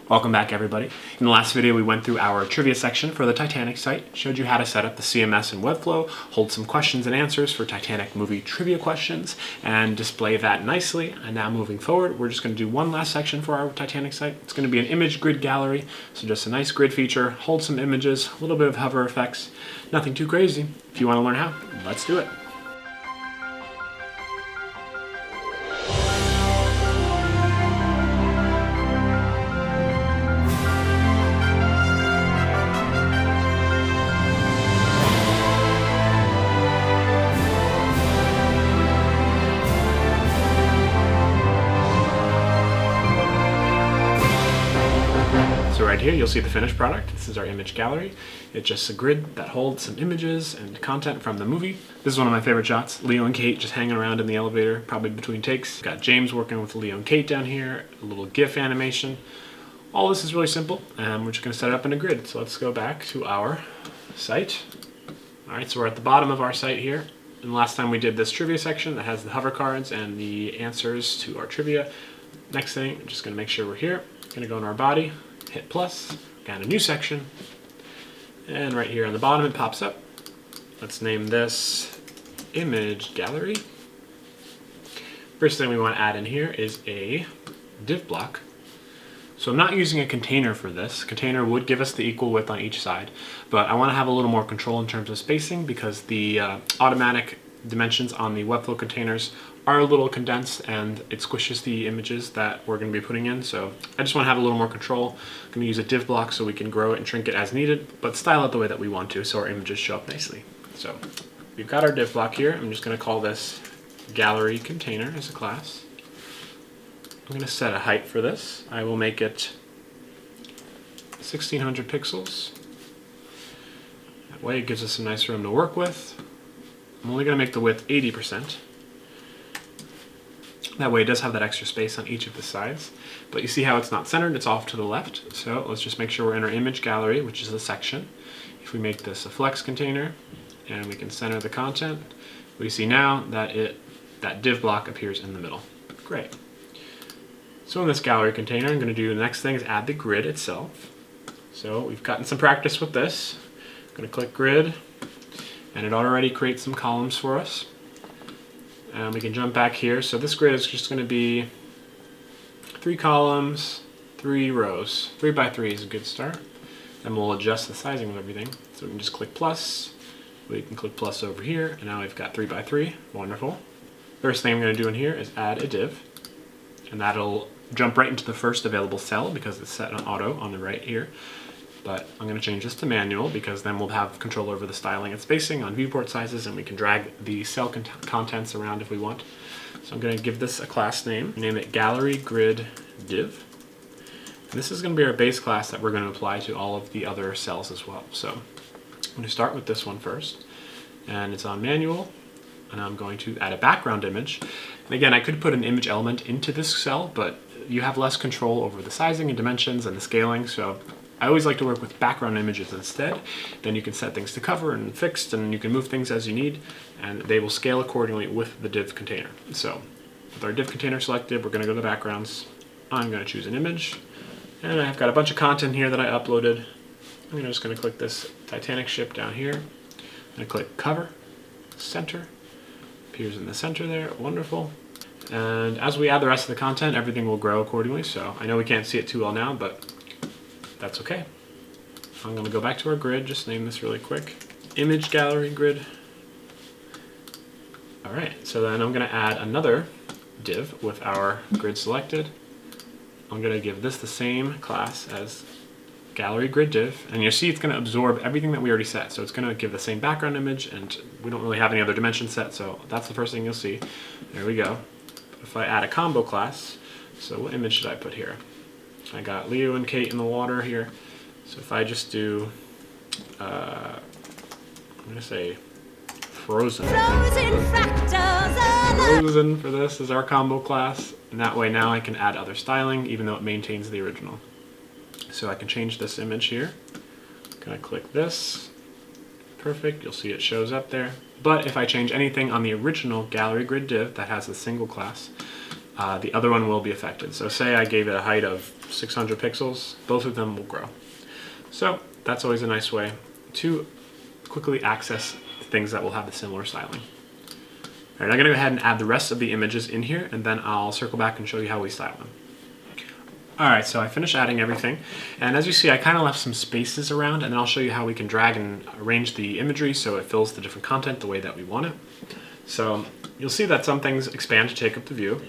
Welcome back, everybody. In the last video, we went through our trivia section for the Titanic site, showed you how to set up the CMS in Webflow, hold some questions and answers for Titanic movie trivia questions, and display that nicely. And now moving forward, we're just going to do one last section for our Titanic site. It's going to be an image grid gallery, so just a nice grid feature, hold some images, a little bit of hover effects, nothing too crazy. If you want to learn how, let's do it. So right here, you'll see the finished product. This is our image gallery. It's just a grid that holds some images and content from the movie. This is one of my favorite shots. Leo and Kate just hanging around in the elevator, probably between takes. Got James working with Leo and Kate down here, a little GIF animation. All this is really simple, and we're just gonna set it up in a grid. So let's go back to our site. All right, so we're at the bottom of our site here. And last time we did this trivia section that has the hover cards and the answers to our trivia. Next thing, I'm just gonna make sure we're here. Gonna go in our body, hit plus, got a new section, and right here on the bottom it pops up. Let's name this image gallery. First thing we want to add in here is a div block. So I'm not using a container for this. Container would give us the equal width on each side, but I want to have a little more control in terms of spacing because the automatic dimensions on the Webflow containers are a little condensed and it squishes the images that we're going to be putting in. So I just want to have a little more control. I'm going to use a div block so we can grow it and shrink it as needed, but style it the way that we want to so our images show up nicely. So we've got our div block here. I'm just going to call this gallery container as a class. I'm going to set a height for this. I will make it 1600 pixels. That way it gives us some nice room to work with. I'm only going to make the width 80%. That way it does have that extra space on each of the sides. But you see how it's not centered, it's off to the left. So let's just make sure we're in our image gallery, which is the section. If we make this a flex container and we can center the content, we see now that that div block appears in the middle. Great. So in this gallery container, I'm going to do the next thing is add the grid itself. So we've gotten some practice with this. I'm going to click grid, and it already creates some columns for us. And we can jump back here. So this grid is just going to be 3 columns, 3 rows. 3 by 3 is a good start. Then we'll adjust the sizing of everything. So we can just click plus. We can click plus over here, and now we've got 3 by 3. Wonderful. First thing I'm going to do in here is add a div, and that'll jump right into the first available cell because it's set on auto on the right here. But I'm going to change this to manual because then we'll have control over the styling and spacing on viewport sizes, and we can drag the cell contents around if we want. So I'm going to give this a class name, name it gallery grid div. And this is going to be our base class that we're going to apply to all of the other cells as well. So I'm going to start with this one first, and it's on manual, and I'm going to add a background image. And again, I could put an image element into this cell, but you have less control over the sizing and dimensions and the scaling, so I always like to work with background images instead. Then you can set things to cover and fixed, and you can move things as you need, and they will scale accordingly with the div container. So with our div container selected, we're going to go to the backgrounds. I'm going to choose an image, and I've got a bunch of content here that I uploaded. I'm just going to click this Titanic ship down here. I'm going to click cover, center, appears in the center there, wonderful. And as we add the rest of the content, everything will grow accordingly. So I know we can't see it too well now, but that's okay. I'm going to go back to our grid, just name this really quick. Image gallery grid. All right, so then I'm going to add another div with our grid selected. I'm going to give this the same class as gallery grid div, and you'll see it's going to absorb everything that we already set. So it's going to give the same background image, and we don't really have any other dimensions set, so that's the first thing you'll see. There we go. If I add a combo class, so what image should I put here? I got Leo and Kate in the water here. So if I just do, I'm going to say Frozen. Frozen for this is our combo class. And that way now I can add other styling even though it maintains the original. So I can change this image here. I'm going to click this. Perfect. You'll see it shows up there. But if I change anything on the original gallery grid div that has a single class, the other one will be affected. So say I gave it a height of 600 pixels, both of them will grow. So that's always a nice way to quickly access things that will have a similar styling. All right, I'm gonna go ahead and add the rest of the images in here, and then I'll circle back and show you how we style them. All right, so I finished adding everything, and as you see, I kind of left some spaces around, and then I'll show you how we can drag and arrange the imagery so it fills the different content the way that we want it. So you'll see that some things expand to take up the view.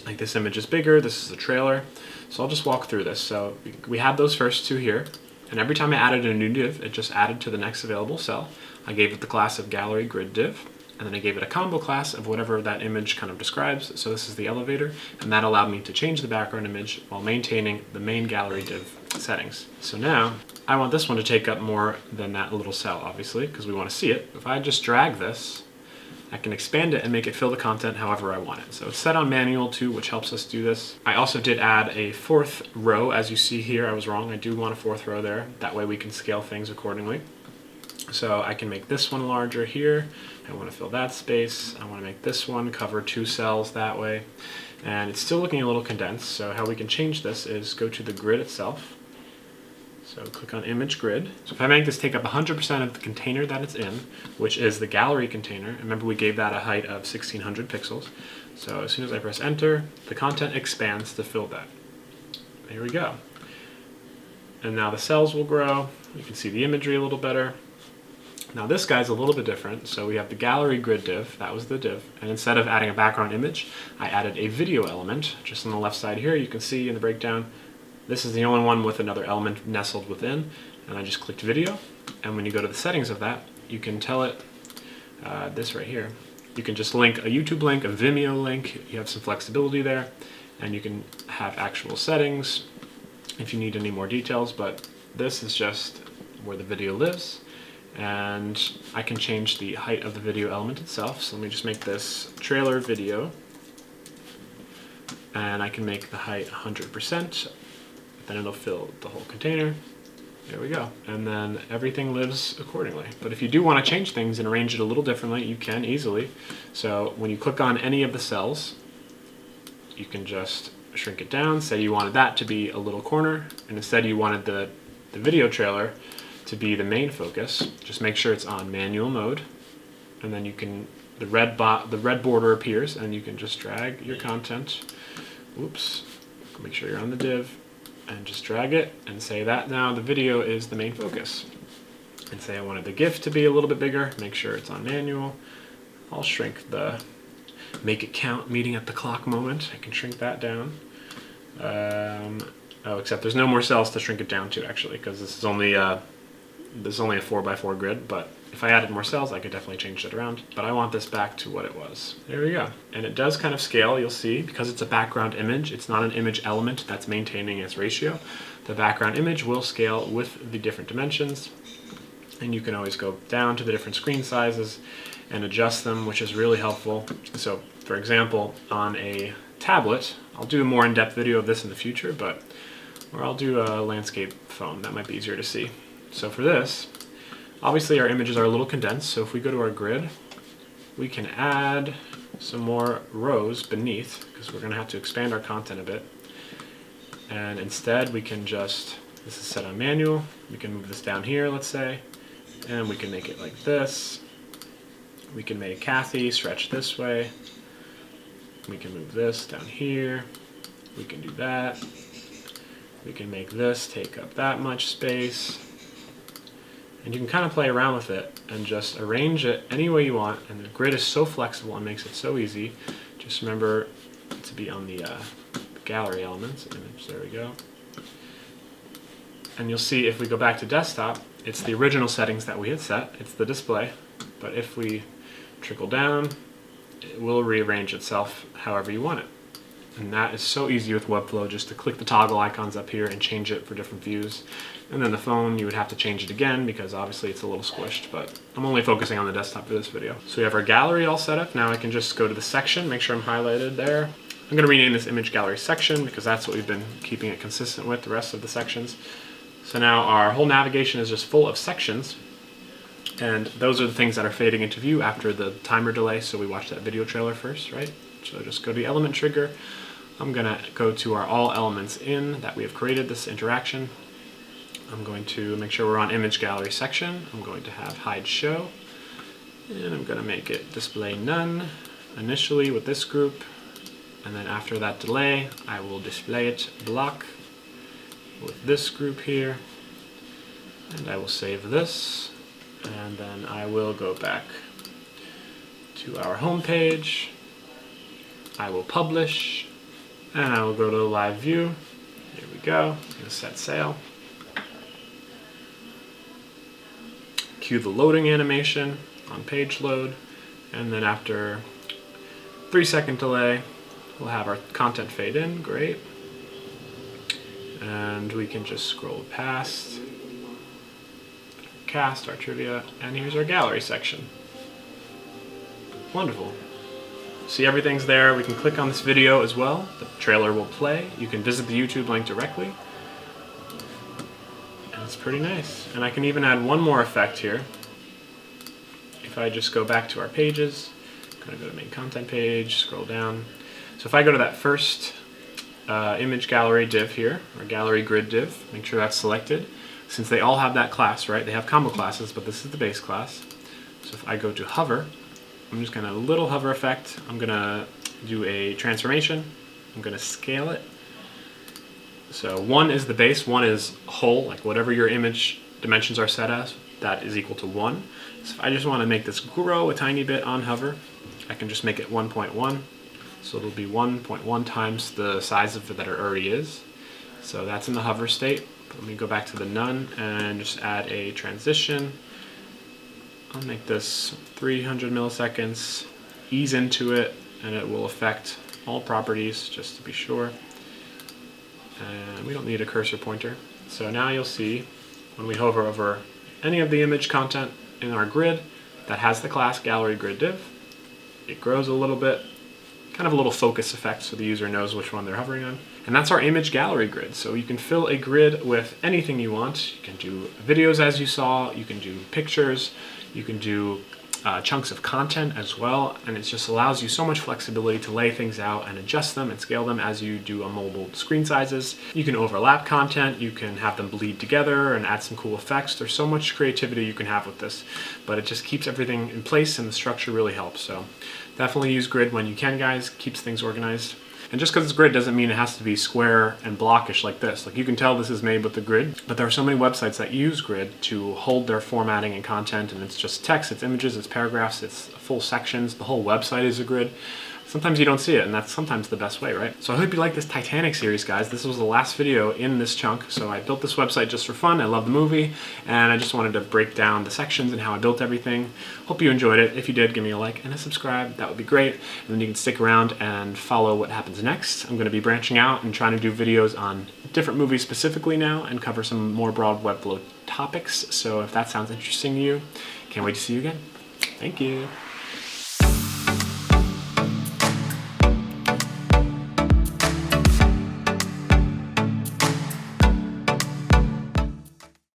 Like this image is bigger, this is a trailer. So I'll just walk through this. So we had those first two here, and every time I added a new div, it just added to the next available cell. I gave it the class of gallery grid div, and then I gave it a combo class of whatever that image kind of describes. So this is the elevator, and that allowed me to change the background image while maintaining the main gallery div settings. So now I want this one to take up more than that little cell, obviously, because we want to see it. If I just drag this, I can expand it and make it fill the content however I want it. So it's set on manual too, which helps us do this. I also did add a fourth row. As you see here, I was wrong. I do want a fourth row there. That way we can scale things accordingly. So I can make this one larger here. I want to fill that space. I want to make this one cover 2 cells that way. And it's still looking a little condensed. So how we can change this is go to the grid itself. So click on image grid. So if I make this take up 100% of the container that it's in, which is the gallery container, remember we gave that a height of 1600 pixels. So as soon as I press enter, the content expands to fill that. There we go. And now the cells will grow. You can see the imagery a little better. Now this guy's a little bit different. So we have the gallery grid div, that was the div. And instead of adding a background image, I added a video element. Just on the left side here, you can see in the breakdown, this is the only one with another element nestled within, and I just clicked video. And when you go to the settings of that, you can tell it, this right here, you can just link a YouTube link, a Vimeo link, you have some flexibility there, and you can have actual settings if you need any more details, but this is just where the video lives, and I can change the height of the video element itself. So let me just make this trailer video, and I can make the height 100%. Then it'll fill the whole container. There we go. And then everything lives accordingly. But if you do want to change things and arrange it a little differently, you can easily. So when you click on any of the cells, you can just shrink it down. Say you wanted that to be a little corner, and instead you wanted the video trailer to be the main focus. Just make sure it's on manual mode. And then you can, the red border appears, and you can just drag your content. Oops. Make sure you're on the div. And just drag it and say that now the video is the main focus. And say I wanted the GIF to be a little bit bigger, make sure it's on manual. I'll shrink the make it count meeting at the clock moment. I can shrink that down. Oh, except there's no more cells to shrink it down to actually, because this is only a 4x4 grid, but if I added more cells, I could definitely change it around. But I want this back to what it was. There we go. And it does kind of scale, you'll see, because it's a background image. It's not an image element that's maintaining its ratio. The background image will scale with the different dimensions. And you can always go down to the different screen sizes and adjust them, which is really helpful. So, for example, on a tablet, I'll do a more in-depth video of this in the future, or I'll do a landscape phone. That might be easier to see. So for this, obviously our images are a little condensed, so if we go to our grid, we can add some more rows beneath, because we're going to have to expand our content a bit. And instead we can just, this is set on manual, we can move this down here, let's say, and we can make it like this. We can make Kathy stretch this way. We can move this down here. We can do that. We can make this take up that much space. And you can kind of play around with it and just arrange it any way you want. And the grid is so flexible and makes it so easy. Just remember to be on the gallery elements image. There we go. And you'll see if we go back to desktop, it's the original settings that we had set. It's the display. But if we trickle down, it will rearrange itself however you want it. And that is so easy with Webflow, just to click the toggle icons up here and change it for different views. And then the phone, you would have to change it again because obviously it's a little squished, but I'm only focusing on the desktop for this video. So we have our gallery all set up. Now I can just go to the section, make sure I'm highlighted there. I'm gonna rename this image gallery section because that's what we've been keeping it consistent with the rest of the sections. So now our whole navigation is just full of sections. And those are the things that are fading into view after the timer delay, so we watched that video trailer first, right? So just go to the element trigger. I'm going to go to our all elements in that we have created this interaction. I'm going to make sure we're on image gallery section. I'm going to have hide show, and I'm going to make it display none initially with this group, and then after that delay I will display it block with this group here, and I will save this, and then I will go back to our home page. I will publish, and I will go to the live view. Here we go. I'm going to set sail. Cue the loading animation on page load, and then after 3-second delay, we'll have our content fade in. Great. And we can just scroll past cast, our trivia, and here's our gallery section. Wonderful. See, everything's there. We can click on this video as well. The trailer will play. You can visit the YouTube link directly. And it's pretty nice. And I can even add one more effect here. If I just go back to our pages, I'm going to go to main content page, scroll down. So if I go to that first image gallery div here, or gallery grid div, make sure that's selected. Since they all have that class, right? They have combo classes, but this is the base class. So if I go to hover, I'm just going to little hover effect. I'm going to do a transformation. I'm going to scale it. So 1 is the base, 1 is whole, like whatever your image dimensions are set as, that is equal to 1. So if I just want to make this grow a tiny bit on hover, I can just make it 1.1. So it'll be 1.1 times the size of it that it already is. So that's in the hover state. Let me go back to the none and just add a transition. I'll make this 300 milliseconds, ease into it, and it will affect all properties just to be sure. And we don't need a cursor pointer. So now you'll see when we hover over any of the image content in our grid that has the class gallery grid div, it grows a little bit, kind of a little focus effect so the user knows which one they're hovering on. And that's our image gallery grid. So you can fill a grid with anything you want. You can do videos as you saw, you can do pictures, you can do chunks of content as well, and it just allows you so much flexibility to lay things out and adjust them and scale them as you do on mobile screen sizes. You can overlap content, you can have them bleed together and add some cool effects. There's so much creativity you can have with this, but it just keeps everything in place and the structure really helps. So definitely use grid when you can, guys. Keeps things organized. And just because it's grid doesn't mean it has to be square and blockish like this. Like you can tell this is made with the grid, but there are so many websites that use grid to hold their formatting and content, and it's just text, it's images, it's paragraphs, it's full sections. The whole website is a grid. Sometimes you don't see it, and that's sometimes the best way, right? So I hope you like this Titanic series, guys. This was the last video in this chunk, so I built this website just for fun. I love the movie, and I just wanted to break down the sections and how I built everything. Hope you enjoyed it. If you did, give me a like and a subscribe. That would be great. And then you can stick around and follow what happens next. I'm going to be branching out and trying to do videos on different movies specifically now and cover some more broad Webflow topics. So if that sounds interesting to you, can't wait to see you again. Thank you.